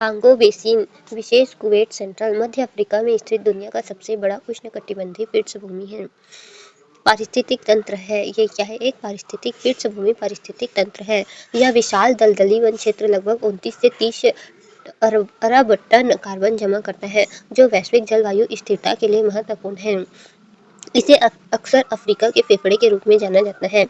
Congo basin विशेष Kuwait central मध्य Africa में स्थित दुनिया का सबसे बड़ा उष्णकटिबंधीय पृष्ठभूमि है। पारिस्थितिक तंत्र है, ये क्या है? एक पारिस्थितिक पृष्ठभूमि पारिस्थितिक तंत्र है। यह विशाल दलदली वन क्षेत्र लगभग 29 से 30 अरब टन कार्बन जमा करता है, जो वैश्विक जलवायु स्थिरता के लिए महत्वपूर्ण है। इसे अक्सर अफ्रीका के फेफड़े के रूप में जाना जाता है।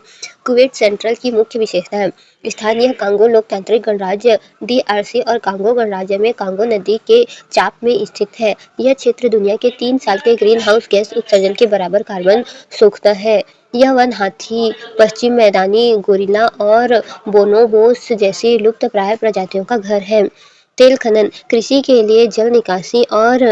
कुवैत सेंट्रल की मुख्य विशेषताएं: स्थानीय कांगो लोकतांत्रिक गणराज्य DRC और कांगो गणराज्य में कांगो नदी के चाप में स्थित है। यह क्षेत्र दुनिया के 3 साल के ग्रीन हाउस गैस उत्सर्जन के बराबर कार्बन सोखता है। यह वन हाथी, पश्चिम मैदानी गोरिल्ला और बोनोबोस जैसी लुप्तप्राय प्रजातियों का घर है। तेल खनन, कृषि के लिए जल निकासी और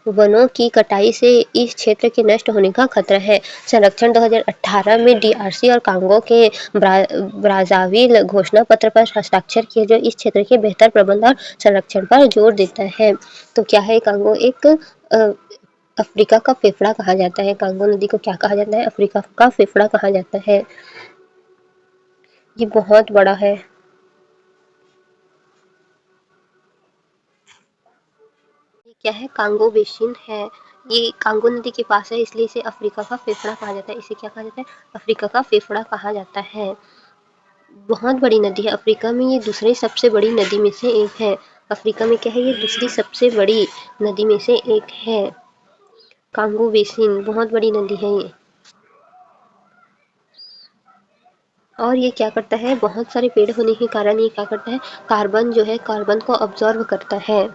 वनों की कटाई से इस क्षेत्र के नष्ट होने का खतरा है। संरक्षण 2018 में DRC और कांगो के ब्राज़ाविल घोषणा पत्र पर हस्ताक्षर किए, जो इस क्षेत्र के बेहतर प्रबंधन और संरक्षण पर जोर देता है। तो क्या है कांगो? एक अफ्रीका का फेफड़ा कहा जाता है। कांगो नदी को क्या कहा जाता है? अफ्रीका का फेफड़ा कहा जाता है। ये बहुत बड़ा है। ये क्या है? कांगो बेसिन है। ये कांगो नदी के पास है, इसलिए इसे अफ्रीका का फेफड़ा कहा जाता है। इसे क्या कहा जाता है? अफ्रीका का फेफड़ा कहा जाता है। बहुत बड़ी नदी है। अफ्रीका में ये दूसरी सबसे बड़ी नदी में से एक है। अफ्रीका में क्या है? ये दूसरी सबसे बड़ी नदी में से एक है। कांगो बेसिन बहुत बड़ी नदी है ये। और ये क्या करता है? बहुत सारे पेड़ होने के कारण ये क्या करता है? कार्बन जो है, कार्बन को ऑब्जर्व करता है।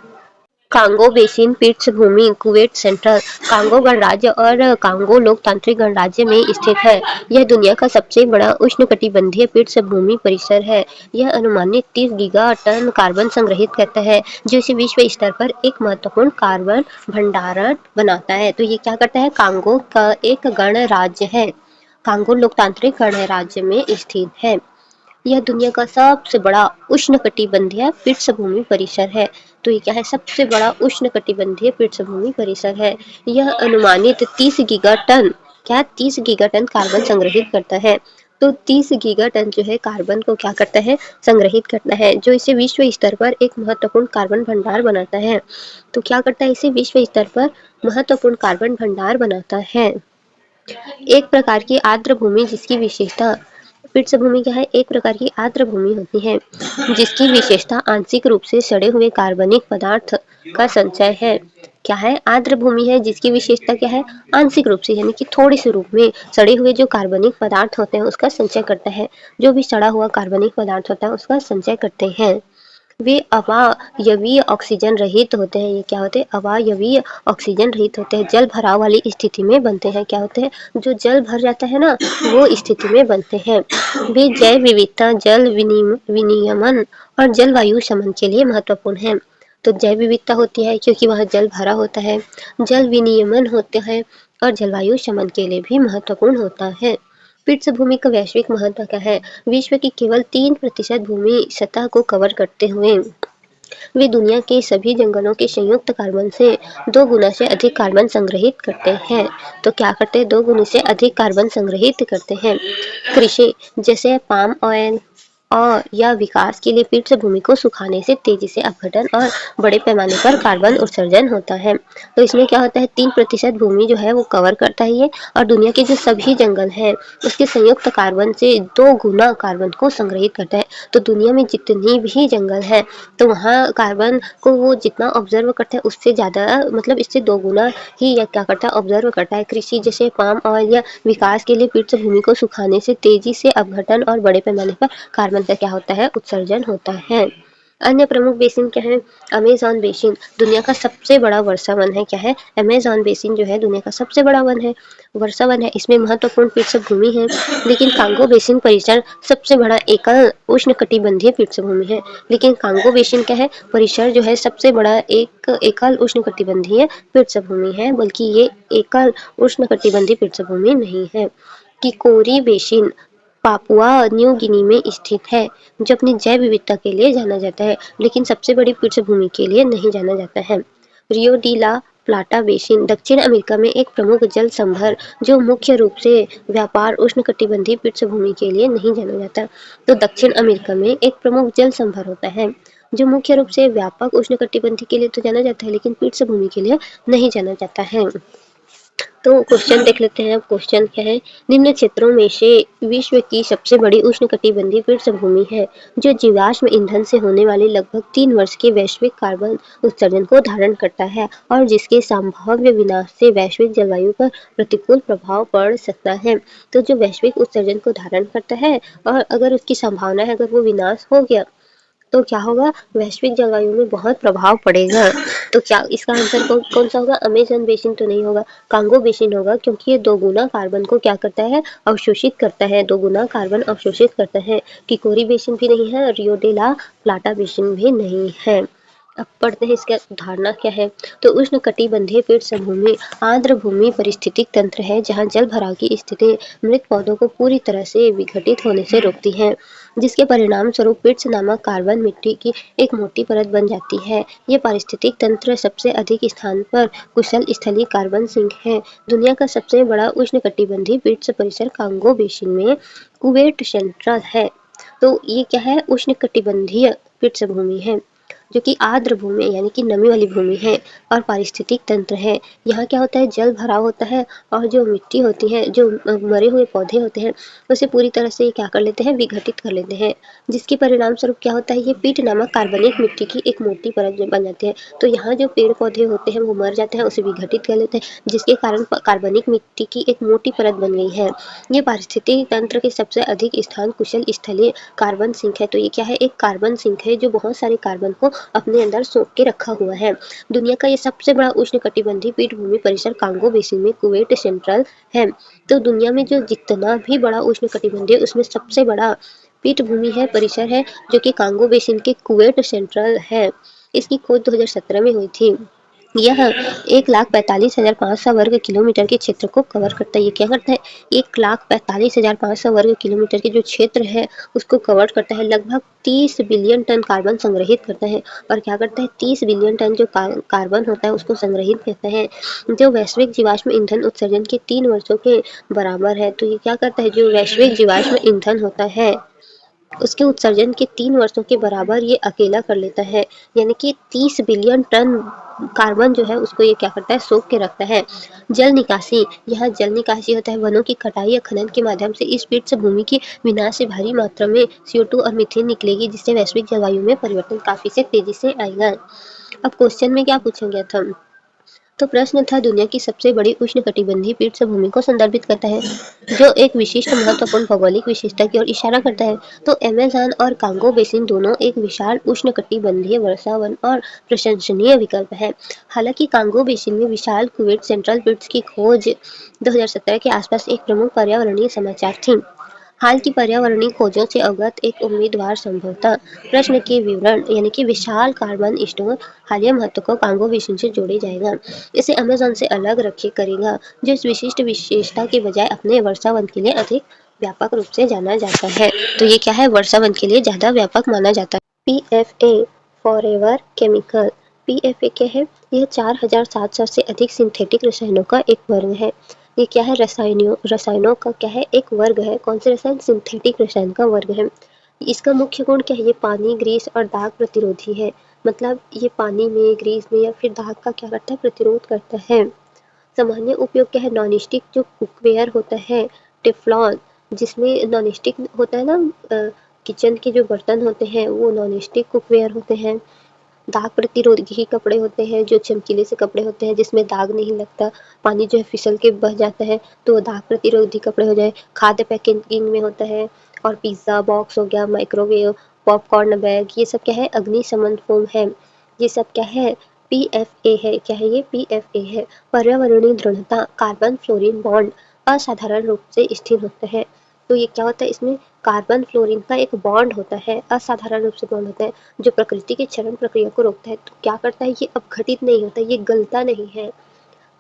कांगो बेसिन पृष्ठभूमि कुवैत सेंट्रल, कांगो गणराज्य और कांगो लोकतांत्रिक गणराज्य में स्थित है। यह दुनिया का सबसे बड़ा उष्णकटिबंधीय पृष्ठभूमि परिसर है। यह अनुमानित 30 गीगा टन कार्बन संग्रहित करता है, जो इसे विश्व स्तर पर एक महत्वपूर्ण कार्बन भंडारण बनाता है। तो ये क्या करता है? कांगो का एक गणराज्य है। कांगो लोकतांत्रिक गणराज्य में स्थित है। यह दुनिया का सबसे बड़ा उष्णकटिबंधीय पृष्ठभूमि परिसर है। तो ये क्या है? सबसे बड़ा उष्णकटिबंधीय पृष्ठभूमि परिसर है। यह अनुमानित 30 गीगाटन, क्या 30 गीगाटन कार्बन संग्रहित करता है। तो 30 गीगाटन जो है कार्बन को क्या करता है? संग्रहित करता है, जो इसे विश्व स्तर पर एक महत्वपूर्ण कार्बन भंडार बनाता है। तो क्या करता है? इसे विश्व स्तर पर महत्वपूर्ण कार्बन भंडार बनाता है। एक प्रकार की आर्द्र भूमि जिसकी विशेषता, पृष्ठभूमि क्या है? एक प्रकार की आर्द्र भूमि होती है जिसकी विशेषता आंशिक रूप से सड़े हुए कार्बनिक पदार्थ का संचय है। क्या है? आर्द्र भूमि है जिसकी विशेषता क्या है? आंशिक रूप से, यानी कि थोड़े से रूप में सड़े हुए जो कार्बनिक पदार्थ होते हैं उसका संचय करता है। जो भी सड़ा हुआ कार्बनिक पदार्थ होता है उसका संचय करते हैं। वे अवायवीय ऑक्सीजन रहित होते हैं। ये क्या होते हैं? अवायवीय ऑक्सीजन रहित होते हैं। जल भराव वाली स्थिति में बनते हैं। क्या होते हैं? जो जल भर जाता है ना, वो स्थिति में बनते हैं। वे जैव विविधता, जल विनियमन और जलवायु शमन के लिए महत्वपूर्ण हैं। तो जैव विविधता होती है क्योंकि वहाँ जल भरा होता है, जल विनियमन होता है और जलवायु शमन के लिए भी महत्वपूर्ण होता है। पृष्ठभूमि का वैश्विक महत्व क्या है? विश्व की केवल 3% भूमि सतह को कवर करते हुए वे दुनिया के सभी जंगलों के संयुक्त कार्बन से 2 गुना से अधिक कार्बन संग्रहित करते हैं। तो क्या करते हैं? 2 गुना से अधिक कार्बन संग्रहित करते हैं। कृषि, जैसे पाम ऑयल और या विकास के लिए पृष्ठभूमि को सुखाने से तेजी से अपघटन और बड़े पैमाने पर कार्बन उत्सर्जन होता है। तो इसमें क्या होता है? 3% भूमि जो है वो कवर करता है ये, और दुनिया के जो सभी जंगल हैं उसके संयुक्त कार्बन से 2 गुना कार्बन को संग्रहित करता है। तो दुनिया में जितनी भी जंगल है तो वहाँ कार्बन को वो जितना ऑब्जर्व करता है उससे ज़्यादा, मतलब इससे 2 गुना ही या क्या करता है? ऑब्जर्व करता है। कृषि, जैसे पाम ऑयल या विकास के लिए पृष्ठभूमि को सुखाने से तेजी से अपघटन और बड़े पैमाने पर कार्बन का क्या होता है? उत्सर्जन होता है। अन्य प्रमुख बेसिन क्या है? अमेज़न बेसिन दुनिया का सबसे बड़ा वर्षा वन है। क्या है? अमेज़न बेसिन जो है दुनिया का सबसे बड़ा वन है, वर्षा वन है। इसमें महत्वपूर्ण पृष्ठभूमि है। लेकिन कांगो बेसिन परिसर सबसे बड़ा एकल उष्णकटिबंधीय पृष्ठभूमि है। लेकिन कांगो बेसिन क्या है? परिसर जो है सबसे बड़ा एक एकल उष्णकटिबंधीय पृष्ठभूमि है, बल्कि ये एकल उष्णकटिबंधीय पृष्ठभूमि नहीं है। किकोरी बेसिन पापुआ न्यू गिनी में स्थित है, जो अपनी जैव विविधता के लिए जाना जाता है, लेकिन सबसे बड़ी पृष्ठभूमि के लिए नहीं जाना जाता है। रियो डी ला प्लाटा बेसिन दक्षिण अमेरिका में एक प्रमुख जल संभर, जो मुख्य रूप से व्यापार उष्णकटिबंधीय पृष्ठभूमि के लिए नहीं जाना जाता। तो दक्षिण अमेरिका में एक प्रमुख जल संभर होता है जो मुख्य रूप से व्यापक उष्णकटिबंधीय के लिए तो जाना जाता है, लेकिन पीठभूमि के लिए नहीं जाना जाता है। तो क्वेश्चन देख लेते हैं। अब क्वेश्चन क्या है, निम्न क्षेत्रों में से विश्व की सबसे बड़ी उष्णकटिबंधीय पीठभूमि है जो जीवाश्म ईंधन से होने वाले लगभग 3 वर्ष के वैश्विक कार्बन उत्सर्जन को धारण करता है और जिसके संभाव्य विनाश से वैश्विक जलवायु पर प्रतिकूल प्रभाव पड़ सकता है। तो जो वैश्विक उत्सर्जन को धारण करता है और अगर उसकी संभावना है, अगर वो विनाश हो गया तो क्या होगा, वैश्विक जलवायु में बहुत प्रभाव पड़ेगा। तो क्या इसका आंसर कौन सा होगा, अमेजन बेसिन तो नहीं होगा, कांगो बेसिन होगा, क्योंकि ये दोगुना कार्बन को क्या करता है, अवशोषित करता है, दोगुना कार्बन अवशोषित करता है। किकोरी बेसिन भी नहीं है, रियो डे ला प्लाटा बेसिन भी नहीं है। अब पढ़ते हैं इसका धारणा क्या है। तो उष्णकटिबंधीय पीठ समभूमि आर्द्र भूमि पारिस्थितिक तंत्र है जहाँ जल भराव की स्थिति मृत पौधों को पूरी तरह से विघटित होने से रोकती है, जिसके परिणाम स्वरूप पीट्स नामक कार्बन मिट्टी की एक मोटी परत बन जाती है। ये पारिस्थितिक तंत्र सबसे अधिक स्थान पर कुशल स्थलीय कार्बन सिंक है। दुनिया का सबसे बड़ा उष्णकटिबंधीय पीट्स परिसर कांगो बेसिन में कुवेट सेंट्रल है। तो ये क्या है, उष्णकटिबंधीय पीठ भूमि है जो कि आर्द्र भूमि यानी कि नमी वाली भूमि है और पारिस्थितिक तंत्र है। यहाँ क्या होता है, जल भराव होता है और जो मिट्टी होती है, जो मरे हुए पौधे होते हैं, उसे पूरी तरह से क्या कर लेते हैं, विघटित कर लेते हैं, जिसके परिणाम स्वरूप क्या होता है, ये पीट नामक कार्बनिक मिट्टी की एक मोटी परत बन जाती है। तो यहाँ जो पेड़ पौधे होते हैं वो मर जाते हैं, उसे विघटित कर लेते हैं, जिसके कारण कार्बनिक मिट्टी की एक मोटी परत बन गई है। ये पारिस्थितिक तंत्र के सबसे अधिक स्थान कुशल स्थलीय कार्बन सिंक है। तो ये क्या है, एक कार्बन सिंक है जो बहुत सारे कार्बन को अपने अंदर सोख के रखा हुआ है। दुनिया का ये सबसे बड़ा उष्णकटिबंधीय पीठभूमि परिसर कांगो बेसिन में कुवेट सेंट्रल है। तो दुनिया में जो जितना भी बड़ा उष्णकटिबंधीय उसमें सबसे बड़ा पीठभूमि है, परिसर है, जो कि कांगो बेसिन के कुवेट सेंट्रल है। इसकी खोज 2017 में हुई थी। यह 1,45,500 वर्ग किलोमीटर के क्षेत्र को कवर करता है। ये क्या करता है, 1,45,500 वर्ग किलोमीटर के जो क्षेत्र है उसको कवर करता है। लगभग 30 बिलियन टन कार्बन संग्रहित करता है और क्या करता है, 30 बिलियन टन जो कार्बन होता है उसको संग्रहित करता है, जो वैश्विक जीवाश्म ईंधन उत्सर्जन के 3 वर्षों के बराबर है। तो ये क्या करता है, जो वैश्विक जीवाश्म ईंधन होता है उसके उत्सर्जन के 3 वर्षों के बराबर ये अकेला कर लेता है, यानी कि 30 बिलियन टन कार्बन जो है उसको ये क्या करता है, सोख के रखता है। जल निकासी, यहाँ जल निकासी होता है, वनों की कटाई या खनन के माध्यम से इस पीठ से भूमि की विनाश से भारी मात्रा में CO2 और मीथेन निकलेगी, जिससे वैश्विक जलवायु में परिवर्तन काफी से तेजी से आएगा। अब क्वेश्चन में क्या पूछा गया था, तो प्रश्न था दुनिया की सबसे बड़ी उष्णकटिबंधीय पीठभूमि को संदर्भित करता है जो एक विशिष्ट महत्वपूर्ण भौगोलिक विशेषता की ओर इशारा करता है। तो अमेज़न और कांगो बेसिन दोनों एक विशाल उष्णकटिबंधीय वर्षावन और प्रशंसनीय विकल्प है। हालांकि कांगो बेसिन में विशाल कुवेट सेंट्रल पीट्स की खोज 2017 के आसपास एक प्रमुख पर्यावरणीय समाचार थी। हाल की पर्यावरणीय खोजों से अवगत एक उम्मीदवार संभवतः प्रश्न के विवरण यानी कि विशाल कार्बन स्टोर हालिया महत्व को कांगो बेसिन से जोड़े जाएगा। इसे अमेज़न से अलग रखे करेगा, जो इस विशिष्ट विशेषता के बजाय अपने वर्षावन के लिए अधिक व्यापक रूप से जाना जाता है। तो ये क्या है, वर्षावन के लिए ज़्यादा व्यापक माना जाता है। PFA फॉरएवर केमिकल, PFA क्या है, यह 4,700 से अधिक सिंथेटिक रसायनों का एक वर्ग है। ये क्या है, रसायनों का क्या है, एक वर्ग है। कौन से रसायन, सिंथेटिक रसायन का वर्ग है। इसका मुख्य गुण क्या है, ये पानी, ग्रीस और दाग प्रतिरोधी है। मतलब ये पानी में, ग्रीस में या फिर दाग का क्या करता है, प्रतिरोध करता है। सामान्य उपयोग क्या है, नॉन स्टिक जो कुकवेयर होता है, टेफ्लॉन जिसमें नॉन स्टिक होता है ना, किचन के जो बर्तन होते हैं वो नॉन स्टिक कुकवेयर होते हैं। दाग प्रतिरोधी कपड़े होते हैं, जो चमकीले से कपड़े होते हैं जिसमें दाग नहीं लगता, पानी जो है फिसल के बह जाता है, तो दाग प्रतिरोधी कपड़े हो जाए। खाद्य पैकेजिंग में होता है, और पिज़्ज़ा बॉक्स हो गया, माइक्रोवेव, पॉपकॉर्न बैग, ये सब क्या है, अग्निशमन फोम है। ये सब क्या है, PFA है। क्या है ये, PFA है। पर्यावरणीय दृढ़ता, कार्बन फ्लोरीन बॉन्ड असाधारण रूप से स्थिर होता है। तो ये क्या होता है, इसमें कार्बन फ्लोरीन का एक बॉन्ड होता है, असाधारण रूप से बॉन्ड होता है, जो प्रकृति के क्षरण प्रक्रिया को रोकता है। तो क्या करता है, ये अपघटित नहीं होता, ये गलता नहीं है।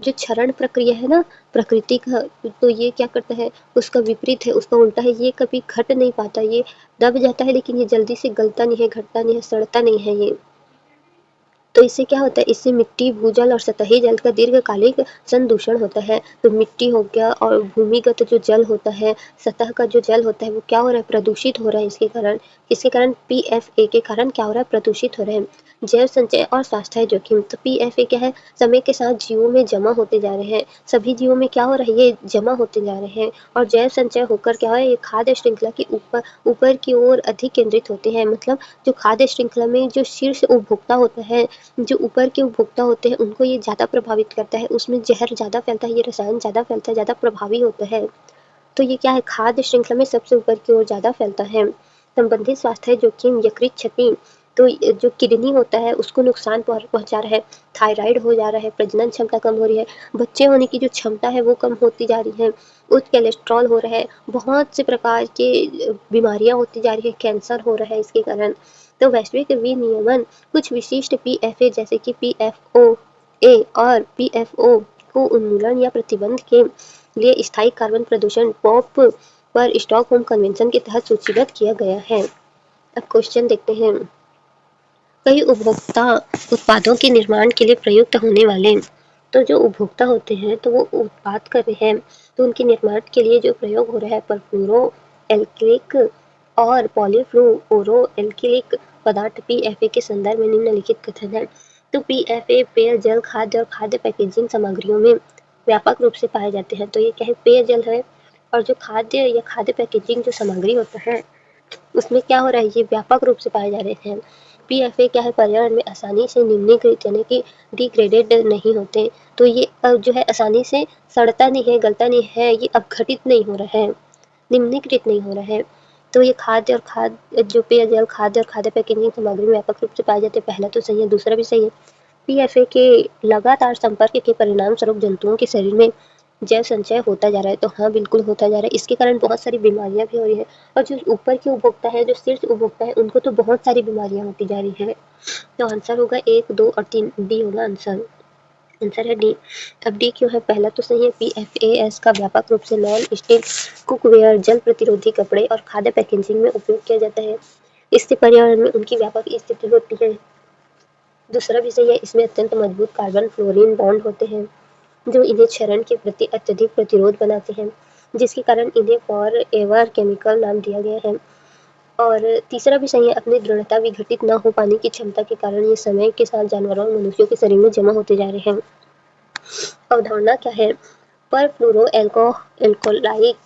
जो क्षरण प्रक्रिया है ना प्रकृति का, तो ये क्या करता है, उसका विपरीत है, उसका उल्टा है, ये कभी घट नहीं पाता, ये दब जाता है, लेकिन ये जल्दी से गलता नहीं है, घटता नहीं है, सड़ता नहीं है ये। तो इससे क्या होता है, इससे मिट्टी, भूजल और सतही जल का दीर्घकालिक संदूषण होता है। तो मिट्टी हो गया और भूमिगत जो जल होता है, सतह का जो जल होता है वो क्या हो रहा है, प्रदूषित हो रहा है इसके कारण पीएफए के कारण क्या हो रहा है, प्रदूषित हो रहे हैं। जैव संचय और स्वास्थ्य जोखिम, तो पीएफए क्या है, समय के साथ जीवों में जमा होते जा रहे हैं, सभी जीवों में क्या हो रहा है, ये जमा होते जा रहे हैं और जैव संचय होकर क्या है, ये खाद्य श्रृंखला के ऊपर ऊपर की ओर अधिक केंद्रित होते हैं। मतलब जो खाद्य श्रृंखला में जो शीर्ष उपभोक्ता होता है, जो ऊपर के उपभोक्ता होते हैं, उनको ये ज़्यादा प्रभावित करता है, उसमें जहर ज़्यादा फैलता है, ये रसायन ज़्यादा फैलता है, ज़्यादा प्रभावी होता है। तो ये क्या है, खाद्य श्रृंखला में सबसे ऊपर की ओर ज़्यादा फैलता है। संबंधित स्वास्थ्य जोखिम, यकृत क्षति, तो जो किडनी होता है उसको नुकसान पहुंचा रहा है, थायराइड हो जा रहा है, प्रजनन क्षमता कम हो रही है, बच्चे होने की जो क्षमता है वो कम होती जा रही है, उच्च कोलेस्ट्रॉल हो रहा है, बहुत से प्रकार के बीमारियां होती जा रही है, कैंसर हो रहा है इसके कारण। तो वैश्विक विनियमन कुछ विशिष्ट पीएफए जैसे कि पीएफओ ए और पीएफओ को उन्मूलन या प्रतिबंध के लिए स्थायी कार्बन प्रदूषण पॉप पर स्टॉकहोम कन्वेंशन के तहत सूचीबद्ध किया गया है। अब क्वेश्चन देखते हैं, कई उपभोक्ता उत्पादों के निर्माण के लिए प्रयुक्त होने वाले, तो जो उपभोक्ता होते हैं तो वो उत्पाद कर रहे हैं, तो उनके निर्माण के लिए जो प्रयोग हो रहा है परफ्लोरो एल्किलिक और पॉलीफ्लोरो एल्किलिक पदार्थ पीएफए के संदर्भ में निम्नलिखित कथन है। तो पीएफए पेयजल, खाद्य और खाद्य पैकेजिंग सामग्रियों में व्यापक रूप से पाए जाते हैं। तो ये क्या है, पेयजल है, और जो खाद्य या खाद्य पैकेजिंग जो सामग्री होता है उसमें क्या हो रहा है, ये व्यापक रूप से पाए जा रहे हैं। पीएफए क्या है, पर्यावरण में आसानी से निम्नीकृत यानी कि डिग्रेडेड नहीं होते, तो ये जो है आसानी से सड़ता नहीं है, गलता नहीं है, ये अपघटित नहीं हो रहा है, निम्नीकृत नहीं हो रहा है। तो ये खाद्य और खाद्य जो पेयजल, खाद्य और खाद्य पैकेजिंग सामग्री में व्यापक रूप से पाए जाते हैं, पहला तो सही है, दूसरा भी सही है। पीएफए के लगातार संपर्क के परिणाम स्वरूप जंतुओं के शरीर में जैव संचय होता जा रहा है, तो हाँ बिल्कुल होता जा रहा है, इसके कारण बहुत सारी बीमारियां भी हो रही है, और जो ऊपर के उपभोक्ता है, जो शीर्ष उपभोक्ता है, उनको तो बहुत सारी बीमारियां होती जा रही है। तो आंसर होगा 1, 2 और 3, डी होगा आंसर। आंसर है डी। अब डी क्यों है, पहला तो सही है, पीएफएस का व्यापक रूप से नॉन स्टिक कुकवेयर, जल प्रतिरोधी कपड़े और खाद्य पैकेजिंग में उपयोग किया जाता है, इससे पर्यावरण में उनकी व्यापक स्थिति होती है। दूसरा भी सही है, इसमें अत्यंत मजबूत कार्बन फ्लोरीन बॉन्ड होते हैं जो इन्हें क्षरण के प्रति अत्यधिक प्रतिरोध बनाते हैं, जिसके कारण इन्हें फॉर एवर केमिकल नाम दिया गया है। और तीसरा भी सही है, अपनी दृढ़ता विघटित न हो पाने की क्षमता के कारण ये समय के साथ जानवरों और मनुष्यों के शरीर में जमा होते जा रहे हैं। अवधारणा क्या है, परफ्लोरो एल्कोलाइक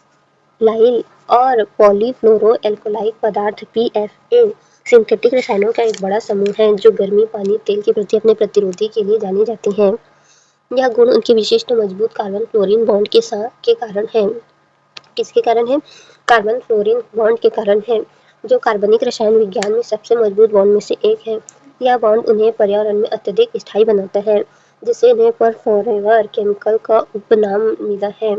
लाइल और पॉलीफ्लोरो एल्कोलाइक पदार्थ पीएफए सिंथेटिक रसायनों का एक बड़ा समूह है जो गर्मी, पानी, तेल के प्रति अपने प्रतिरोधी के लिए जाने जाते हैं। यह गुण उनके विशिष्ट मजबूत कार्बन फ्लोरीन बॉन्ड के कारण है। किसके कारण है, कार्बन फ्लोरीन बॉन्ड के कारण है, जो कार्बनिक रसायन विज्ञान में सबसे मजबूत बॉन्ड में से एक है। यह बॉन्ड उन्हें पर्यावरण में अत्यधिक स्थायी बनाता है, जिससे इन्हें पर फॉरएवर केमिकल का उपनाम मिला है।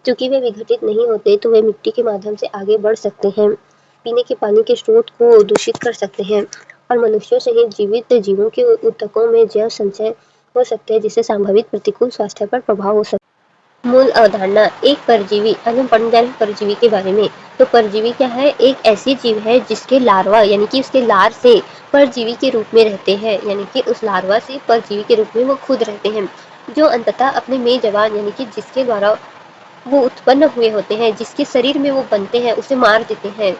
चूंकि वे विघटित नहीं होते तो वे मिट्टी के माध्यम से आगे बढ़ सकते हैं, पीने के पानी के स्रोत को दूषित कर सकते हैं और मनुष्यों सहित जीवित जीवों के ऊतकों में जैव संचय हो सकते हैं, जिससे संभावित प्रतिकूल स्वास्थ्य पर प्रभाव हो सकता है। मूल अवधारणा, एक परजीवी, आज हम पढ़ने जा रहे हैं परजीवी के बारे में। तो परजीवी क्या है, एक ऐसी जीव है जिसके लार्वा यानी कि उसके लार से परजीवी के रूप में रहते हैं, यानी कि उस लार्वा से परजीवी के रूप में वो खुद रहते हैं, जो अंततः अपने मेजबान यानी कि जिसके द्वारा वो उत्पन्न हुए होते हैं, जिसके शरीर में वो बनते हैं, उसे मार देते हैं,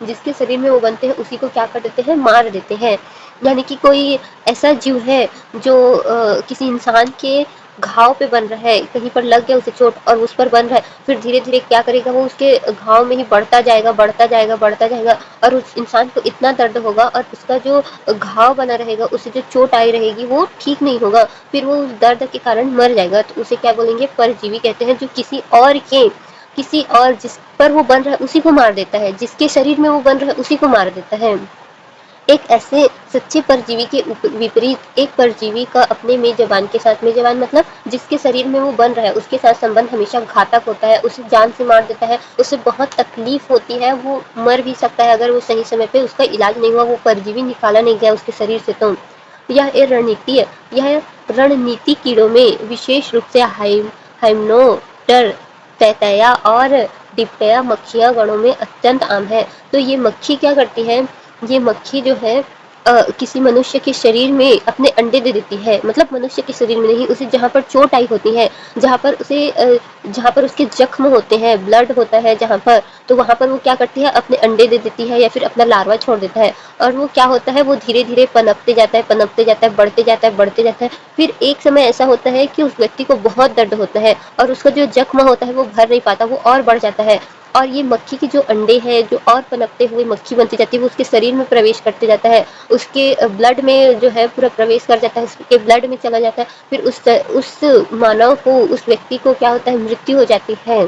जिसके शरीर में वो बनते हैं उसी को क्या कर देते हैं, मार देते हैं। यानी कि कोई ऐसा जीव है जो किसी इंसान के घाव पे बन रहा है, कहीं पर लग गया उसे चोट और उस पर बन रहा है, फिर धीरे धीरे क्या करेगा, वो उसके घाव में ही बढ़ता जाएगा, बढ़ता जाएगा, बढ़ता जाएगा, और उस इंसान को इतना दर्द होगा और उसका जो घाव बना रहेगा, उसे जो चोट आई रहेगी वो ठीक नहीं होगा, फिर वो उस दर्द के कारण मर जाएगा। तो उसे क्या बोलेंगे, परजीवी कहते हैं, जो किसी और जिस पर वो बन रहा है उसी को मार देता है, जिसके शरीर में वो बन रहा है उसी को मार देता है। एक ऐसे सच्चे परजीवी के विपरीत एक परजीवी का अपने मेजबान के साथ, मेजबान मतलब जिसके शरीर में वो बन रहा है उसके साथ संबंध हमेशा घातक होता है, उसे जान से मार देता है, उसे बहुत तकलीफ होती है, वो मर भी सकता है अगर वो सही समय पे उसका इलाज नहीं हुआ, वो परजीवी निकाला नहीं गया उसके शरीर से। तो यह रणनीति कीड़ों में विशेष रूप से हाइमनोप्टर, तैतैया और डिप्टेरा मक्खियाँ गणों में अत्यंत आम है। तो ये मक्खी क्या करती है, ये मक्खी जो है किसी मनुष्य के शरीर में अपने अंडे दे देती है, मतलब मनुष्य के शरीर में नहीं, उसे जहाँ पर चोट आई होती है, जहाँ पर उसके जख्म होते हैं, ब्लड होता है जहाँ पर, तो वहाँ पर वो क्या करती है, अपने अंडे दे देती है या फिर अपना लार्वा छोड़ देता है। और वो क्या होता है, वो धीरे धीरे पनपते जाता है, पनपते जाता है, बढ़ते जाता है, बढ़ते जाता है। फिर एक समय ऐसा होता है कि उस व्यक्ति को बहुत दर्द होता है और उसका जो जख्म होता है वो भर नहीं पाता, वो और बढ़ जाता है। और ये मक्खी के जो अंडे हैं, जो और पनपते हुए मक्खी बनती जाती है, वो उसके शरीर में प्रवेश करते जाता है, उसके ब्लड में जो है पूरा प्रवेश कर जाता है, उसके ब्लड में चला जाता है। फिर उस मानव को, उस व्यक्ति को क्या होता है, मृत्यु हो जाती है।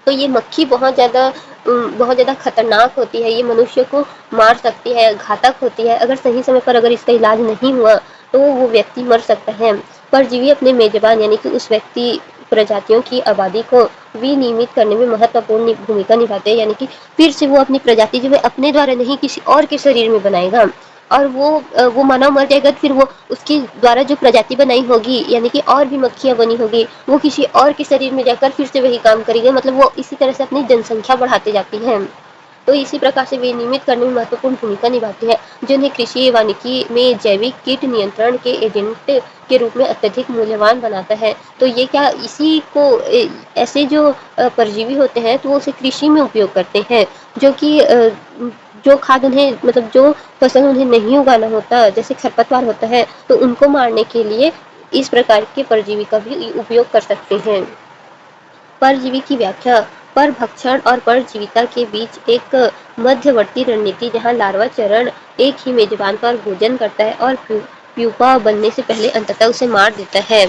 तो ये मक्खी बहुत ज़्यादा खतरनाक होती है, ये मनुष्य को मार सकती है, घातक होती है। अगर सही समय पर अगर इसका इलाज नहीं हुआ तो वो व्यक्ति मर सकता है। परजीवी अपने मेजबान यानी कि उस व्यक्ति प्रजातियों की आबादी को विनियमित करने में महत्वपूर्ण भूमिका निभाते हैं, यानी कि फिर से वो अपनी प्रजाति जो है अपने द्वारा नहीं किसी और के शरीर में बनाएगा। और वो मानव मर जाएगा तो फिर वो उसके द्वारा जो प्रजाति बनाई होगी, यानी कि और भी मक्खियाँ बनी होगी, वो किसी और के शरीर में जाकर फिर से वही काम करेगी, मतलब वो इसी तरह से अपनी जनसंख्या बढ़ाते जाती हैं। तो इसी प्रकार से वे नियमित करने में महत्वपूर्ण भूमिका निभाती है, जिन्हें कृषि वानिकी में जैविक कीट नियंत्रण के एजेंट के रूप में अत्यधिक मूल्यवान बनाता है। तो ये क्या इसी को ऐसे जो परजीवी होते हैं तो वो उसे कृषि में उपयोग करते हैं, जो कि जो खाद उन्हें, मतलब जो फसल उन्हें नहीं उगाना होता, जैसे खरपतवार होता है, तो उनको मारने के लिए इस प्रकार के परजीवी का भी उपयोग कर सकते हैं। परजीवी की व्याख्या, परभक्षण और परजीविता के बीच एक मध्यवर्ती रणनीति, जहाँ लार्वा चरण एक ही मेजबान पर भोजन करता है और प्यूपा बनने से पहले अंततः उसे मार देता है।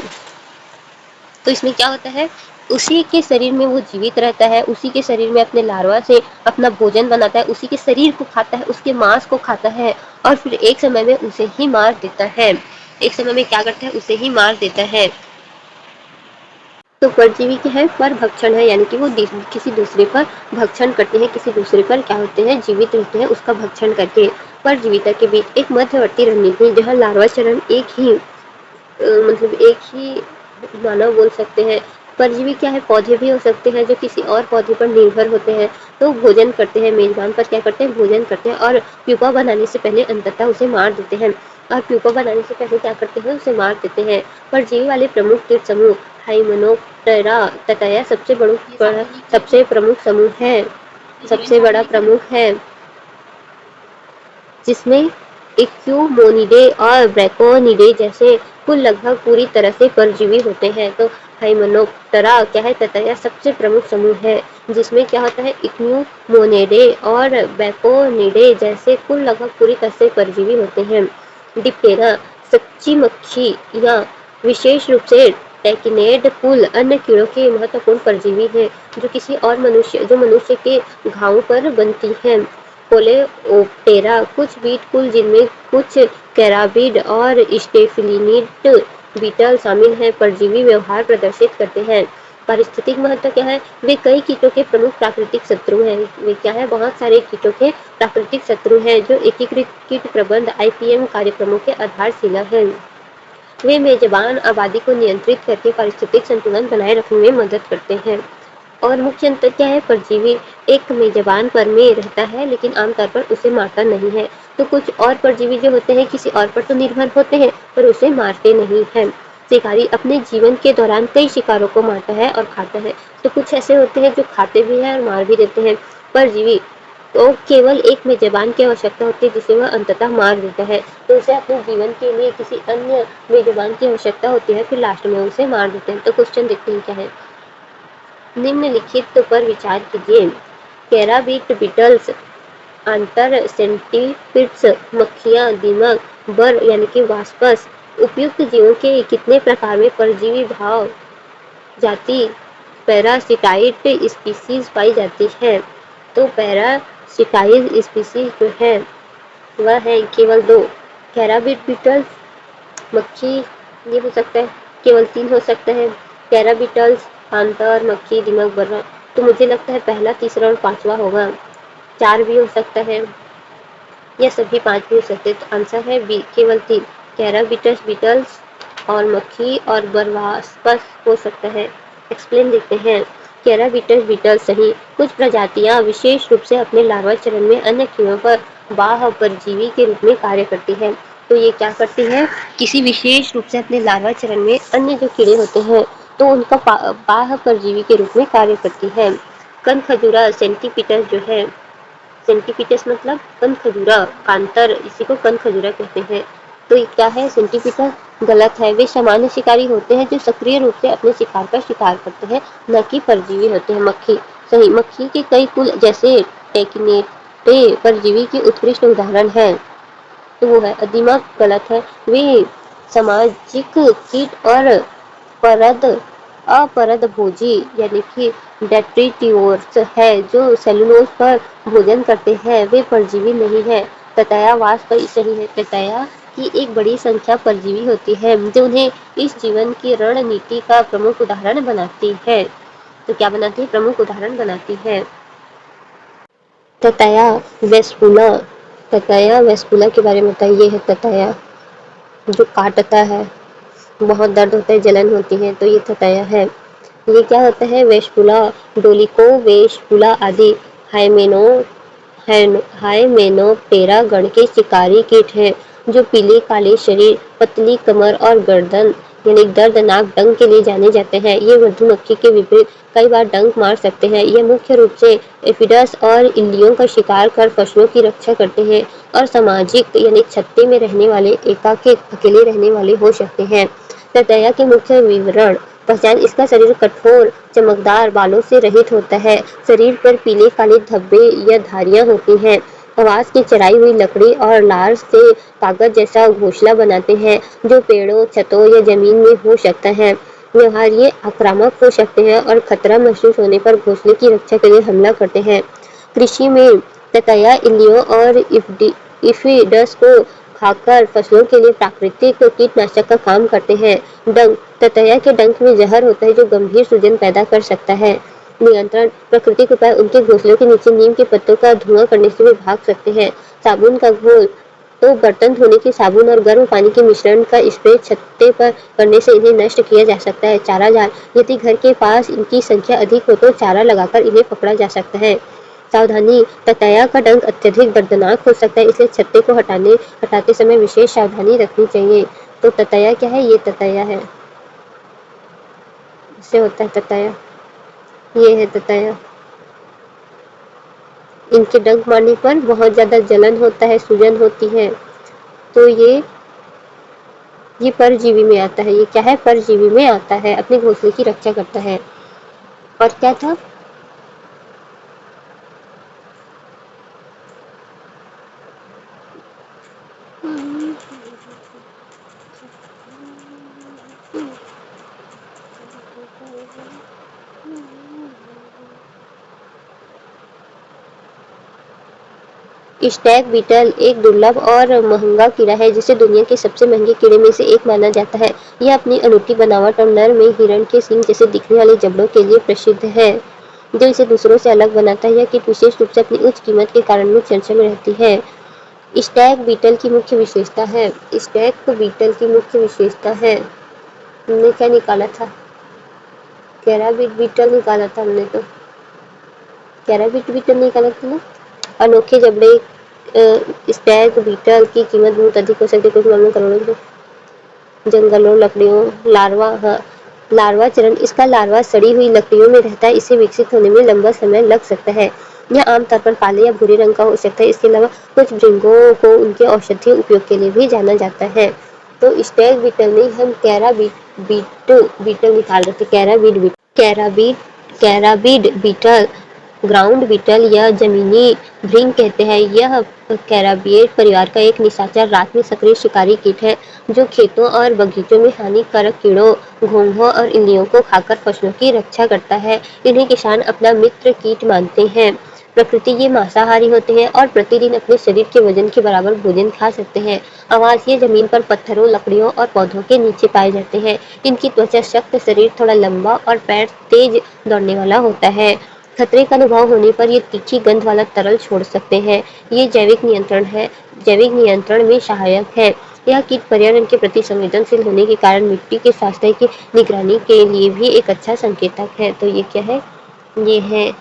तो इसमें क्या होता है, उसी के शरीर में वो जीवित रहता है, उसी के शरीर में अपने लार्वा से अपना भोजन बनाता है, उसी के शरीर को खाता है, उसके मांस को खाता है और फिर एक समय में उसे ही मार देता है। एक समय में क्या करता है, उसे ही मार देता है। तो परजीवी क्या है, पर भक्षण है, यानी कि वो किसी दूसरे पर भक्षण करते हैं, किसी दूसरे पर क्या होते हैं, जीवित रहते हैं, उसका भक्षण करके। परजीविता के बीच एक मध्यवर्ती रणनीति है, जहाँ लार्वा चरण मतलब एक ही मानव बोल सकते हैं। परजीवी क्या है, पौधे भी हो सकते हैं जो किसी और पौधे पर निर्भर होते हैं, तो भोजन करते हैं, मेजबान पर क्या करते हैं, भोजन करते हैं और प्यूपा बनाने से पहले अंततः उसे मार देते हैं। और प्यूपा बनाने से पहले क्या करते हैं, उसे मार देते हैं। परजीवी वाले प्रमुख कीट समूह हाइमेनोप्टेरा तथा यह सबसे प्रमुख समूह है, सबसे बड़ा प्रमुख है, जिसमें इक्यूमोनिडे और ब्रैकोनिडे जैसे कुल लगभग पूरी तरह से परजीवी होते हैं। तो हाइमेनोप्टेरा क्या है, तथा यह सबसे प्रमुख समूह है, जिसमें क्या होता है, इक्यूमोनिडे और ब्रैकोनिडे जैसे कुल लगभग पूरी तरह से परजीवी होते हैं। डिप्टेरा सच्ची मक्खी या विशेष रूप से टैकिनेड कुल अन्य कीड़ों के महत्वपूर्ण परजीवी हैं, जो मनुष्य के घावों पर बनती हैं। कोलेओप्टेरा कुछ बीट कुल, जिनमें कुछ कैराबिड और स्टेफिलिनिड बीटल शामिल हैं, परजीवी व्यवहार प्रदर्शित करते हैं। पारिस्थितिक महत्व क्या है, वे कई कीटों के प्रमुख प्राकृतिक शत्रु हैं। वे क्या है, बहुत सारे कीटों के प्राकृतिक शत्रु हैं, जो एकीकृत कीट प्रबंध IPM कार्यक्रमों के आधारशिला हैं। वे मेजबान आबादी को नियंत्रित करके पारिस्थितिक संतुलन बनाए रखने में मदद करते हैं। और मुख्य अंतर क्या है, परजीवी एक मेजबान पर में रहता है लेकिन आमतौर पर उसे मारता नहीं है। तो कुछ और परजीवी जो होते हैं किसी और पर तो निर्भर होते हैं पर उसे मारते नहीं हैं। शिकारी अपने जीवन के दौरान कई शिकारों को मारता है और खाता है। तो कुछ ऐसे होते हैं जो खाते भी हैं और मार भी देते हैं। परजीवी तो केवल एक मेजबान की आवश्यकता होती है जिसे वह अंततः मार देता है, तो उसे अपने जीवन के लिए किसी अन्य मेजबान की आवश्यकता होती है, फिर लास्ट में उसे मार देते हैं। तो क्वेश्चन देखते हैं क्या है, निम्नलिखित पर विचार कीजिए। कैराबीट बीटल्स, आंतर सेंटीपिड्स, मक्खियाँ, दीमक, बर यानी कि वास्पस, उपयुक्त जीवों के कितने प्रकार में परजीवी भाव जाति पैरासिटाइट स्पीसीज पाई जाती है। तो पैरासिटाइज स्पीसीज जो है वह है केवल 2, कैराबीट बीटल्स, मक्खी, ये हो सकता है, केवल 3 हो सकता है, कैराबीटल्स, आंतर, मक्खी, दीमक, बर्रा। तो मुझे लगता है पहला, तीसरा और पांचवा होगा। 4 भी हो सकता है या सभी 5 भी हो सकते हैं। तो आंसर है बी, केवल 3, कैराबीटस बीटल्स और मक्खी और बरवास्पस हो सकता है। एक्सप्लेन देखते हैं। कैराबीटस बीटल सही, कुछ प्रजातियां विशेष रूप से अपने लार्वा चरण में अन्य कीड़ों पर बाह्य परजीवी के रूप में कार्य करती है। तो ये क्या करती है, किसी विशेष रूप से अपने लार्वा चरण में अन्य जो कीड़े होते हैं तो उनका बाह्य परजीवी के रूप में कार्य करती है। कनखजूरा सेंटीपीटस जो है, सेंटीपीटस मतलब कनखजूरा, कांतर, इसी को कनखजूरा कहते हैं। तो ये क्या है, सेंटीपीटस गलत है। वे सामान्य शिकारी होते हैं जो सक्रिय रूप से अपने शिकार का शिकार करते हैं, न कि परजीवी होते हैं। मक्खी, सही, मक्खी के कई कुल जैसे टेकिनेटे परजीवी के उत्कृष्ट उदाहरण हैं। तो वो है दिमाग, गलत है। वे सामाजिक कीट और परद अपरदभोजी यानी कि डेट्रीटिओर्स है जो सेलुलोज पर भोजन करते हैं, वे परजीवी नहीं है। ततैया वाष्प सही है। ततैया की एक बड़ी संख्या परजीवी होती है जो उन्हें इस जीवन की रणनीति का प्रमुख उदाहरण बनाती है। तो क्या बनाती है, प्रमुख उदाहरण बनाती है। ततैया वेस्पुला, ततैया वेस्पुला के बारे में बताइए। है ततैया जो काटता है, बहुत दर्द होता है, जलन होती है, तो ये ततैया है। ये क्या होता है, वेस्पुला, डोलिको वेस्पुला आदि हाइमेनो हाइमेनोप्टेरा गण के शिकारी कीट हैं जो पीले काले शरीर, पतली कमर और गर्दन यानी दर्दनाक डंक के लिए जाने जाते हैं। ये मधुमक्खी के विपरीत कई बार डंक मार सकते हैं। ये मुख्य रूप से एफिडस और इल्लियों का शिकार कर फसलों की रक्षा करते हैं और सामाजिक यानी छत्ते में रहने वाले, एकाकी अकेले रहने वाले हो सकते हैं। ततैया के मुख्य विवरण, पहचान, इसका शरीर कठोर चमकदार बालों से रहित होता है। शरीर पर पीले काले धब्बे या धारियां होती हैं। आवाज की चढ़ाई हुई लकड़ी और लार से कागज जैसा घोंसला बनाते हैं जो पेड़ों, छतों या जमीन में हो सकता है। व्यवहार, ये आक्रामक हो सकते हैं और खतरा महसूस होने पर घोंसले की रक्षा के लिए हमला करते हैं। कृषि में ततैया इल्लियों और इफिडस को खाकर फसलों के लिए प्राकृतिक कीटनाशक का काम करते हैं। डंक, ततैया के डंक में जहर होता है जो गंभीर सूजन पैदा कर सकता है। नियंत्रण, प्राकृतिक उपाय, उनके घोंसलों के नीचे नीम के पत्तों का धुआं करने से वे भाग सकते हैं। साबुन का घोल, तो बर्तन धोने के साबुन और गर्म पानी के मिश्रण का स्प्रे छत्ते पर करने से इन्हें नष्ट किया जा सकता है। चारा जाल, यदि घर के पास इनकी संख्या अधिक हो तो चारा लगाकर इन्हें पकड़ा जा सकता है। सावधानी, ततैया का डंक अत्यधिक दर्दनाक हो सकता है, इसलिए छत्ते को हटाते समय विशेष सावधानी रखनी चाहिए। तो ततैया क्या है, ये ततैया है, इससे होता है ततैया, ये है ततैया। इनके डंक मारने पर बहुत ज़्यादा जलन होता है, सूजन होती है। तो ये परजीवी में आता है। ये क्या है, परजीवी में आता है, अपने घोंसले की रक्षा करता है। और क्या था, स्टैग बीटल एक दुर्लभ और महंगा कीड़ा है जिसे दुनिया के सबसे महंगे कीड़े में से एक माना जाता है। यह अपनी अनूठी बनावट और नर में हिरण के सींग जैसे दिखने वाले जबड़ों के लिए प्रसिद्ध है जो इसे दूसरों से अलग बनाता है। यह कीट विशेष रूप से अपनी उच्च कीमत के कारण भी चर्चा में रहती है। स्टैग बीटल की मुख्य विशेषता है, स्टैग बीटल की मुख्य विशेषता है, हमने क्या निकाला था, कैराबीट बीटल निकाला था हमने, तो कैराबीट बीटल निकाला था ना। अनोखे जबड़े, स्टैग बीटल की कीमत बहुत अधिक हो सकती है, कुछ मामलों करोड़ों की। जंगलों, लकड़ियों, लार्वा, हाँ, लार्वा चरण, इसका लार्वा सड़ी हुई लकड़ियों में रहता है। इसे विकसित होने में लंबा समय लग सकता है। यह आमतौर पर काले या भूरे रंग का हो सकता है। इसके अलावा कुछ भृंगों को उनके औषधीय उपयोग के लिए भी जाना जाता है। तो स्टैग बीटल में हम बीटल निकाल रहे थे, कैराबीड कैराबीड बीटल, ग्राउंड बीटल या जमीनी भृंग कहते हैं। यह कैराबिएड परिवार का एक निशाचर रात में सक्रिय शिकारी कीट है जो खेतों और बगीचों में हानिकारक कीड़ों, घोंघों और इल्लियों को खाकर फसलों की रक्षा करता है। इन्हें किसान अपना मित्र कीट मानते हैं। प्रकृति, ये मांसाहारी होते हैं और प्रतिदिन अपने शरीर के वजन के बराबर भोजन खा सकते हैं। आवास, ये जमीन पर पत्थरों, लकड़ियों और पौधों के नीचे पाए जाते हैं। इनकी त्वचा सख्त, शरीर थोड़ा लंबा और पैर तेज दौड़ने वाला होता है। खतरे का अनुभव होने पर ये तीखी गंध वाला तरल छोड़ सकते हैं। ये जैविक नियंत्रण में सहायक है। यह कीट पर्यावरण के प्रति संवेदनशील होने के कारण मिट्टी के स्वास्थ्य की निगरानी के लिए भी एक अच्छा संकेतक है। तो ये क्या है, ये है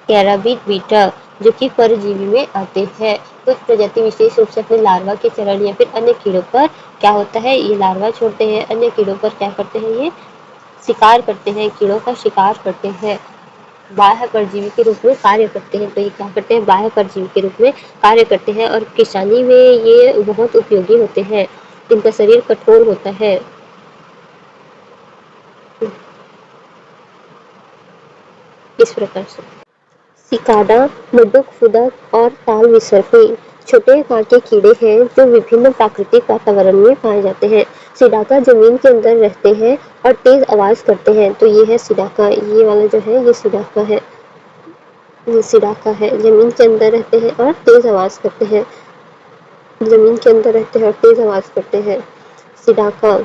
कैराबीट बीटल। जो कि परजीवी में आते हैं। कुछ प्रजाति विशेष रूप से अपने लार्वा के चरण या फिर अन्य कीड़ों पर क्या होता है, ये लार्वा छोड़ते हैं, अन्य कीड़ों पर क्या करते हैं, ये शिकार करते हैं, कीड़ों का शिकार करते हैं, बाह्य परजीवी के रूप में कार्य करते हैं। तो ये क्या करते हैं, बाह्य परजीवी के रूप में कार्य करते हैं और किसानी में ये बहुत उपयोगी होते हैं। इनका शरीर कठोर होता है। इस प्रकार से सिकाडा, मंडूक फुदक और ताल विसर्पी छोटे आकार के कीड़े हैं जो विभिन्न प्राकृतिक वातावरण में पाए जाते हैं। सिडाका जमीन के अंदर रहते हैं और तेज आवाज करते हैं। तो ये है सिडाका, ये वाला जो है ये सिडाका है, ये सिडाका है, जमीन के अंदर रहते हैं और तेज आवाज करते हैं, जमीन के अंदर रहते हैं और तेज आवाज करते हैं। सिडाका।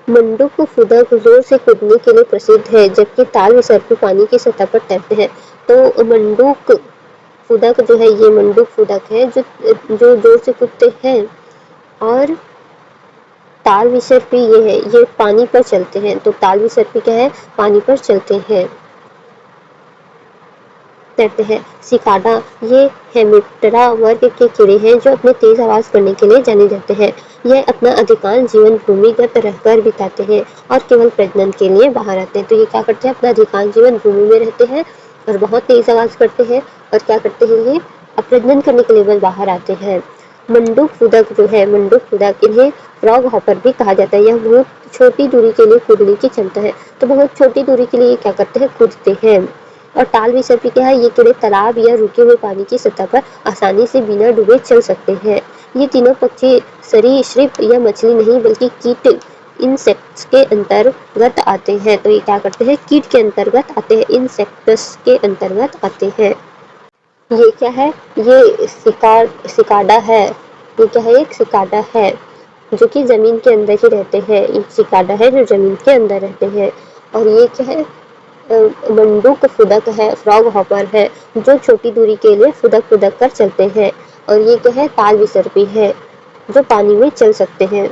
मंडूक फुदक जोर से कूदने के लिए प्रसिद्ध है, जबकि ताल विसर्पी पानी की सतह पर तैरते हैं। तो मंडूक फुदक जो है, ये मंडूक फुदक है जो जोर से कूदते हैं, और ताल विसर्पी ये है, ये पानी पर चलते हैं। तो ताल विसर्पी क्या है, पानी पर चलते हैं, तैरते हैं। सिकाडा, ये हेमिप्टेरा वर्ग के कीड़े हैं जो अपने तेज आवाज करने के लिए जाने जाते हैं। यह अपना अधिकांश जीवन भूमिगत रहकर बिताते हैं और केवल प्रजनन के लिए बाहर आते हैं। तो ये क्या करते हैं, अपना अधिकांश जीवन भूमि में रहते हैं और बहुत तेज आवाज करते हैं, और क्या करते हैं, ये प्रजनन करने के लिए बस बाहर आते हैं। मंडूक फुदक जो है, मंडूक फुदक, इन्हें फ्रॉग हॉपर भी कहा जाता है। यह बहुत छोटी दूरी के लिए कूदने की क्षमता है। तो बहुत छोटी दूरी के लिए क्या करते हैं, कूदते हैं। और ताल विसर्पी क्या है, ये कीड़े तालाब या रुके हुए पानी की सतह पर आसानी से बिना डूबे चल सकते हैं। ये तीनों पक्षी सरीसृप या मछली नहीं बल्कि कीट, इंसेक्ट्स के अंतर्गत आते हैं। तो ये क्या करते हैं, कीट के अंतर्गत आते हैं, इंसेक्ट्स के अंतर्गत आते हैं। ये क्या है, ये सिकाडा है, ये क्या है, एक सिकाडा है जो कि जमीन के अंदर ही रहते हैं। एक सिकाडा है जो जमीन के अंदर रहते हैं। और ये क्या है, मंडूक फुदक है, फ्रॉग हॉपर है, जो छोटी दूरी के लिए फुदक फुदक कर चलते हैं। और ये क्या है, ताल विसर्पी है, जो पानी में चल सकते हैं।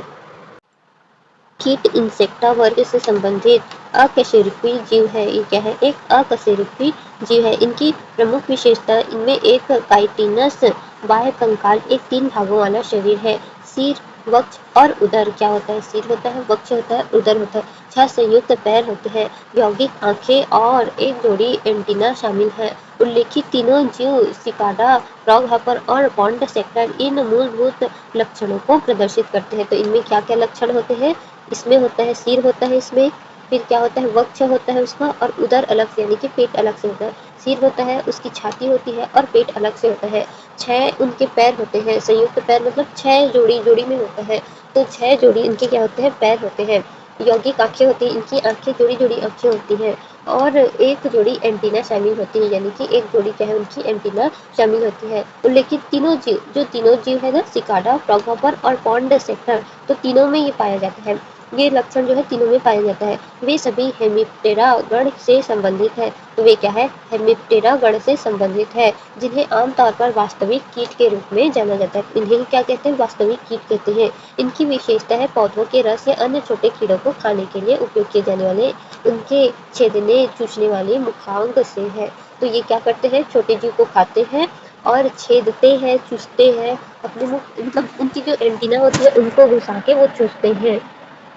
कीट इंसेक्टा वर्ग से संबंधित अकशेरुकी जीव है। ये क्या है, एक अकशेरुकी जीव है। इनकी प्रमुख विशेषता, इनमें एक काइटिनस बाह्य कंकाल, एक 3 भागों वाला शरीर है। सिर, वक्ष और उदर क्या होता है, सिर होता है, वक्ष होता है, उदर होता है। 6 संयुक्त पैर होते हैं, यौगिक आंखें और एक जोड़ी एंटीना शामिल है। उल्लेखित तीनों जीव सिकाडा, फ्रॉग हॉपर और पॉन्ड सेक्टर इन मूलभूत लक्षणों को प्रदर्शित करते हैं। तो इनमें क्या क्या लक्षण होते हैं, इसमें होता है, सिर होता है इसमें, फिर क्या होता है, वक्ष होता है उसका, और उदर अलग से यानी कि पेट अलग से होता है। सिर होता है, उसकी छाती होती है और पेट अलग से होता है। 6 उनके पैर होते हैं, संयुक्त पैर मतलब 6 जोड़ी जोड़ी में होता है। तो 6 जोड़ी इनके क्या होते हैं, पैर होते हैं। यौगिक आंखें होती हैं, इनकी आंखें जोड़ी जोड़ी आंखें होती हैं, और एक जोड़ी एंटीना शामिल होती है, यानी कि एक जोड़ी क्या है, उनकी एंटीना शामिल होती है। उल्लेखित तीनों जीव, जो तीनों जीव है ना, सिकाडा, फ्रॉग हॉपर और पॉन्ड सेक्टर, तो तीनों में ये पाया जाता है। ये लक्षण जो है तीनों में पाया जाता है। वे सभी हेमिप्टेरा गण से संबंधित है। तो वे क्या है, हेमिप्टेरा गण से संबंधित है, जिन्हें आमतौर पर वास्तविक कीट के रूप में जाना जाता है। इन्हें क्या कहते हैं, वास्तविक कीट कहते हैं। इनकी विशेषता है पौधों के रस या अन्य छोटे कीड़ों को खाने के लिए उपयोग किए जाने वाले उनके छेदने चूसने वाले मुखांग से है। तो ये क्या करते हैं, छोटे जीव को खाते हैं और छेदते हैं, चूसते हैं, अपने मुंह मतलब उनकी जो एंटीना होती है उनको घुसा के वो चूसते हैं।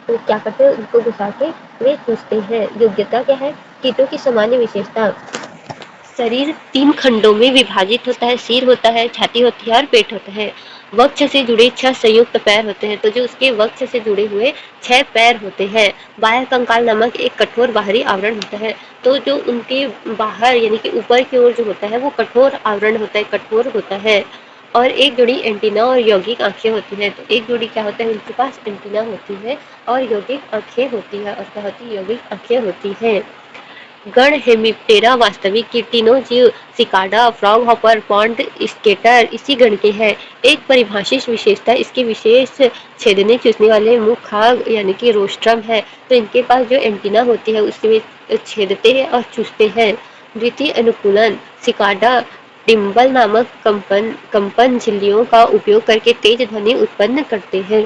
तो क्या करते हैं, उनको घुसा के वे चूसते हैं। योग्यता क्या है, कीटों की सामान्य विशेषता, शरीर 3 खंडों में विभाजित होता है, सिर होता है, छाती होती है और पेट होता है। वक्ष से जुड़े 6 संयुक्त पैर होते हैं। तो जो उसके वक्ष से जुड़े हुए 6 पैर होते हैं। बाह्य कंकाल नामक एक कठोर बाहरी आवरण होता है। तो जो उनके बाहर यानी कि ऊपर की ओर जो होता है वो कठोर आवरण होता है, कठोर होता है। और एक जोड़ी एंटीना और यौगिक आंखें होती हैं। तो एक जोड़ी क्या होता है, उनके पास एंटीना होती है और यौगिक आंखें होती है, और क्या होती है, यौगिक आंखें होती हैं। गण हेमिप्टेरा वास्तविक के तीनों जीव cicada, frog hopper, pond skater इसी गण के हैं। एक परिभाषित विशेषता इसके विशेष छेदने चूसने वाले मुख खाग यानी कि रोस्ट्रम है। तो इनके पास जो एंटीना होती है उससे वे छेदते हैं और चूसते हैं। द्वितीय अनुकूलन, सिकाडा डिम्बल नामक कंपन झिल्लियों का उपयोग करके तेज ध्वनि उत्पन्न करते हैं।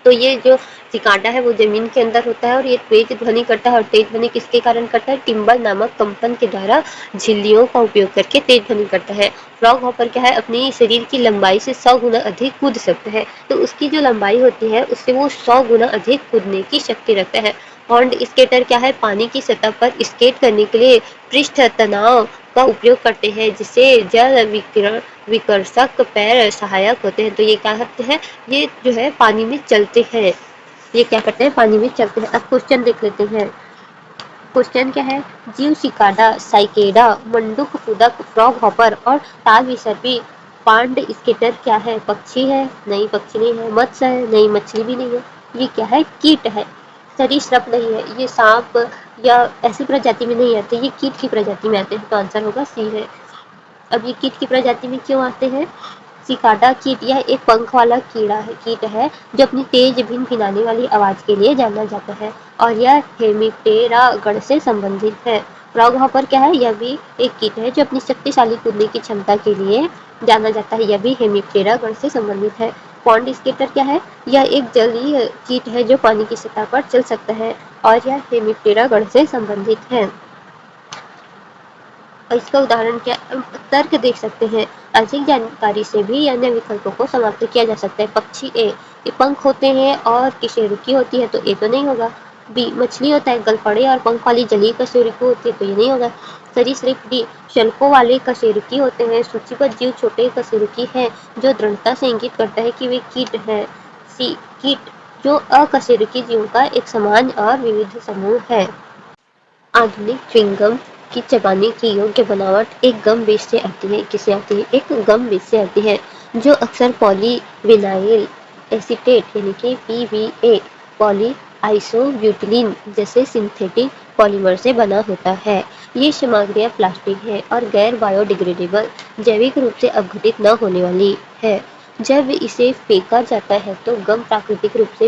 तो ये जो सिकाडा है वो ज़मीन के अंदर होता है और ये तेज़ ध्वनि करता है और तेज़ ध्वनि किसके कारण करता है? टिम्बल नामक कंपन के द्वारा झिल्लियों का उपयोग करके तेज़ ध्वनि करता है। फ्रॉग हॉपर क्या है? अपनी शरीर की लंबाई से 100 गुना अधिक कूद सकता है। तो उसकी जो लंबाई होती है उससे वो 100 गुना अधिक कूदने की शक्ति रखता है। पॉन्ड स्केटर क्या है? पानी की सतह पर स्केट करने के लिए पृष्ठ तनाव का उपयोग करते हैं जिससे जल विकर्षक पैर सहायक होते हैं। तो ये क्या करते हैं? ये जो है पानी में चलते हैं। ये क्या करते हैं? पानी में चलते हैं। अब क्वेश्चन देख लेते हैं। क्वेश्चन क्या है? जीव सिकाडा, साइकेडा, मंडूक फुदक, फ्रॉग हॉपर और ताल विसर्पी पांड स्केटर क्या है? पक्षी है? नहीं, पक्षी नहीं है। मत्स्य है? नहीं, मछली भी नहीं है। ये क्या है? कीट है। सरीसृप नहीं है। ये सांप या ऐसी प्रजाति में नहीं आते, ये कीट की प्रजाति में आते हैं। तो आंसर होगा सी है। अब ये कीट की प्रजाति में क्यों आते हैं? सिकाडा कीट यह एक पंख वाला कीट है जो अपनी तेज भिनभिनाने वाली आवाज के लिए जाना जाता है और यह हेमिप्टेरा गण से संबंधित है। फ्रॉग हॉपर क्या है? यह भी एक कीट है जो अपनी शक्तिशाली कूदने की क्षमता के लिए जाना जाता है। यह भी हेमिप्टेरा गण से संबंधित है। पॉन्ड स्केटर क्या है? यह एक जलीय कीट है जो पानी की सतह पर चल सकता है और यह हेमिप्टेरा गण से संबंधित है। और इसका उदाहरण क्या? तर्क देख सकते हैं। अधिक जानकारी से भी अन्य विकल्पों को समाप्त किया जा सकता है। पक्षी ए, ये पंख होते हैं और कशेरुकी होती है तो ए तो नहीं होगा। बी, मछली होता है, गलफड़े और पंख वाली जलीय कशेरुकी होती है तो ये नहीं होगा। सरीसृप डी, शल्कों वाले कशेरुकी होते हैं। सूचीबद्ध जीव छोटे कशेरुकी हैं जो दृढ़ता से इंगित करता है कि वे कीट हैं। सी, कीट जो अकशेरुकी जीवों का एक समान और विविध समूह है। आधुनिक च्युइंगम की चबाने की योग्य बनावट एक गम बेस से आती है। किससे आती है? एक गम बेस से आती है जो अक्सर पॉलीविनाइल एसीटेट यानी कि PVA, पॉली आइसोब्यूटिलीन जैसे सिंथेटिक पॉलीमर से बना होता है। ये सामग्रियां प्लास्टिक है और गैर बायोडिग्रेडेबल जैविक रूप से अपघटित न होने वाली है। जब इसे फेंका जाता है तो गम प्राकृतिक रूप से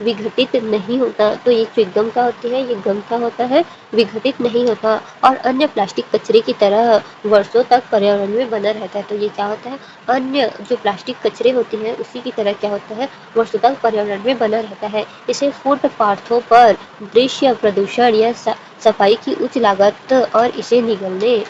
विघटित नहीं होता। तो ये च्युइंगम क्या होती है? ये गम क्या होता है? विघटित नहीं होता और अन्य प्लास्टिक कचरे की तरह वर्षों तक पर्यावरण में बना रहता है। तो ये क्या होता है? अन्य जो प्लास्टिक कचरे होते हैं उसी की तरह क्या होता है? वर्षों तक पर्यावरण में बना रहता है। इसे फुटपाथों पर दृश्य प्रदूषण या सफाई की उच्च लागत और इसे निगलने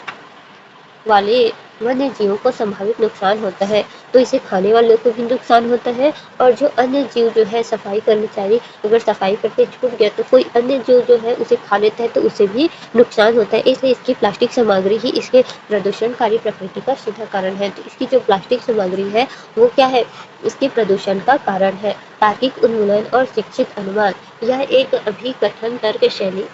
वाले वन्य जीवों को संभावित नुकसान होता है। तो इसे खाने वालों को भी नुकसान होता है और जो अन्य जीव जो है सफाई कर्मचारी अगर सफाई करते छूट गया तो कोई अन्य जीव जो है उसे खा लेता है तो उसे भी नुकसान होता है। इसलिए इसकी प्लास्टिक सामग्री ही इसके प्रदूषणकारी प्रकृति का सीधा कारण है। तो इसकी जो प्लास्टिक सामग्री है वो क्या है? इसके प्रदूषण का कारण है। तार्किक उन्मूलन और शिक्षित अनुमान, यह एक अभिकथन तर्क शैली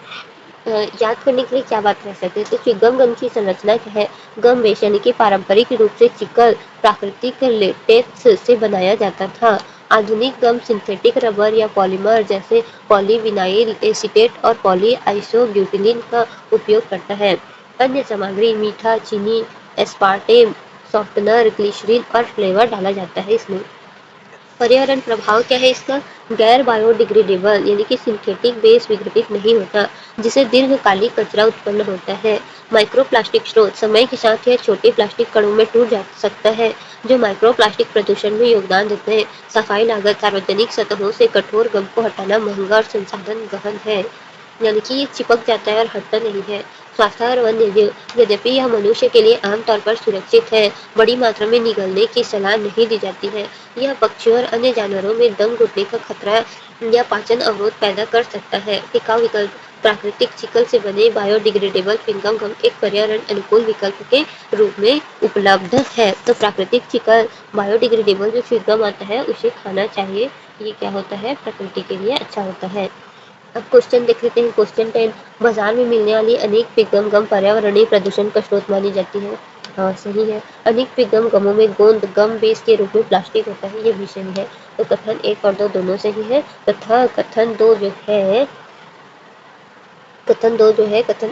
याद करने के लिए क्या बात कर सकते हैं? तो च्युइंगम गम की संरचना क्या है? गम बेस यानी कि पारंपरिक रूप से चिकल प्राकृतिक लेटेक्स से बनाया जाता था। आधुनिक गम सिंथेटिक रबर या पॉलीमर जैसे पॉलीविनाइल एसीटेट और पॉली आइसोब्यूटिलीन का उपयोग करता है। अन्य सामग्री मीठा, चीनी, एस्पार्टेम, सॉफ्टनर, ग्लिसरीन और फ्लेवर डाला जाता है इसमें। पर्यावरण प्रभाव क्या है इसका? गैर बायोडिग्रेडेबल यानी कि सिंथेटिक बेस विघटित नहीं होता जिससे दीर्घकालिक कचरा उत्पन्न होता है। माइक्रोप्लास्टिक स्रोत, समय के साथ यह छोटे प्लास्टिक कणों में टूट जा सकता है जो माइक्रोप्लास्टिक प्रदूषण में योगदान देते हैं। सफाई लागत, सार्वजनिक सतहों से कठोर गम को हटाना महंगा और संसाधन गहन है, यानी कि ये चिपक जाता है और हटता नहीं है। स्वास्थ्य और वन्यजीव, यद्यपि यह मनुष्य के लिए आमतौर पर सुरक्षित है, बड़ी मात्रा में निगलने की सलाह नहीं दी जाती है। यह पक्षियों और अन्य जानवरों में दम घुटने का खतरा या पाचन अवरोध पैदा कर सकता है। टिकाऊ विकल्प, प्राकृतिक चिकल से बने बायोडिग्रेडेबल च्युइंगम गम एक पर्यावरण अनुकूल विकल्प के रूप में उपलब्ध है। तो प्राकृतिक चिकल बायोडिग्रेडेबल जो च्युइंगम आता है उसे खाना चाहिए। ये क्या होता है? प्रकृति के लिए अच्छा होता है। अब क्वेश्चन देख लेते हैं। क्वेश्चन 10, बाजार में मिलने वाली अनेक पिगम गम पर्यावरणीय प्रदूषण का स्रोत मानी जाती है। हाँ, सही है। अनेक पिगम गमों में गोंद गम बेस के रूप में प्लास्टिक होता है, ये भी सही है। तो कथन 1 और 2 दोनों सही है तथा कथन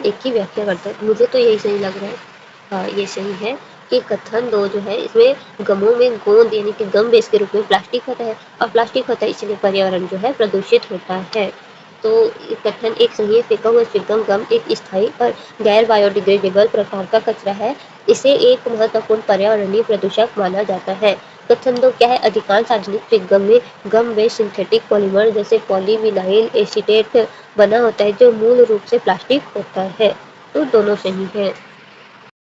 1 की व्याख्या करता है। मुझे तो यही सही लग रहा है। हाँ, ये सही है कि कथन 2 जो है इसमें गमों में गोंद यानी कि गम बेस के रूप में प्लास्टिक होता है और प्लास्टिक होता है इसलिए पर्यावरण जो है प्रदूषित होता है। तो कथन 1 सही है। फेंका हुआ च्युइंगम गम एक स्थायी और गैर बायोडिग्रेडेबल प्रकार का कचरा है। इसे एक महत्वपूर्ण पर्यावरणीय प्रदूषक माना जाता है। कथन दो क्या है, अधिकांश आधुनिक च्युइंगम में गम व सिंथेटिक पॉलीमर जैसे पॉलीविनाइल एसीटेट बना होता है जो मूल रूप से प्लास्टिक होता है। तो दोनों सही है।